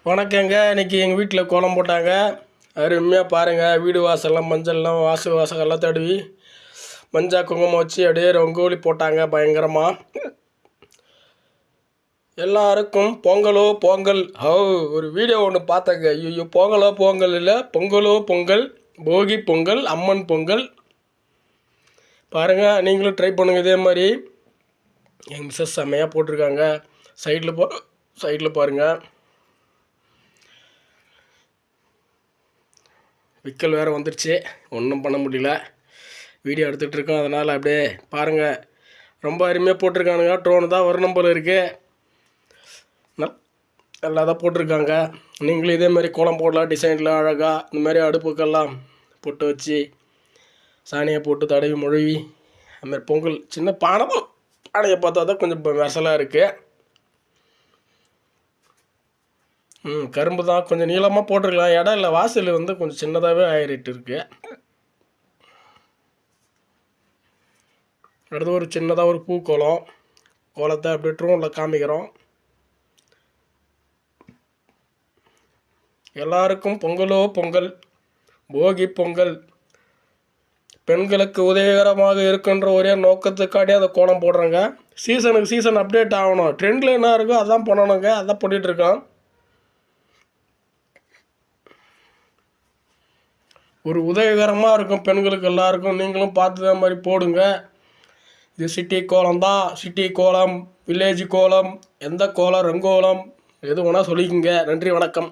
வணக்கங்க. இன்றைக்கி எங்கள் வீட்டில் கோலம் போட்டாங்க. அருமையாக பாருங்கள். வீடு வாசல்லாம் மஞ்சள்லாம் வாசகெல்லாம் தடவி மஞ்சள் குங்குமம் வச்சு அப்படியே ரங்கோலி போட்டாங்க பயங்கரமாக. எல்லாருக்கும் பொங்கலோ பொங்கல். ஒரு வீடியோ ஒன்று பார்த்தேங்க. ஐயோ, பொங்கலோ பொங்கல் இல்லை, பொங்கலோ பொங்கல், போகி பொங்கல், அம்மன் பொங்கல். பாருங்கள், நீங்களும் ட்ரை பண்ணுங்கள் இதே மாதிரி. எங்கள் மிஸ்ஸஸ் செம்மையாக போட்டிருக்காங்க. சைடில் பாருங்கள். விக்கல் வேறு வந்துடுச்சு, ஒன்றும் பண்ண முடியல. வீடியோ எடுத்துகிட்டு இருக்கோம், அதனால் அப்படியே பாருங்கள். ரொம்ப அருமையாக போட்டிருக்கானுங்க. ட்ரோனு தான் வரணும் போல் இருக்குது. நல்லா தான் போட்டிருக்காங்க. நீங்களும் இதேமாதிரி கோலம் போடலாம். டிசைனில் அழகாக இந்த மாதிரி அடுப்புக்கெல்லாம் போட்டு வச்சு சாணியை போட்டு தடவி மொழுவி அதுமாதிரி பொங்கல். சின்ன பானையை பார்த்தா தான் கொஞ்சம் விசலாக இருக்குது. கரும்பு தான் கொஞ்சம் நீளமாக போட்டிருக்கலாம். இடம் இல்லை, வாசல் வந்து கொஞ்சம் சின்னதாகவே ஆயிட்டு இருக்குது. அடுத்து ஒரு சின்னதாக ஒரு பூக்கோலம். கோலத்தை அப்படியே ட்ரோனில் காமிக்கிறோம். எல்லாருக்கும் பொங்கலோ பொங்கல், போகி பொங்கல். பெண்களுக்கு உதவிகரமாக இருக்கின்ற ஒரே நோக்கத்துக்காண்டி அந்த கோலம் போடுறாங்க. சீசனுக்கு சீசன் அப்டேட் ஆகணும். ட்ரெண்டில் என்ன இருக்கோ அதான் பண்ணணுங்க, அதான் பண்ணிகிட்ருக்கோம். ஒரு உதவிகரமாக இருக்கும் பெண்களுக்கு எல்லாருக்கும். நீங்களும் பார்த்து தான் மாதிரி போடுங்க. இது சிட்டி கோலம் தான். சிட்டி கோலம், வில்லேஜ் கோலம், எந்த கோலம், ரங்கோலம் எது வேணால் சொல்லிக்கோங்க. நன்றி, வணக்கம்.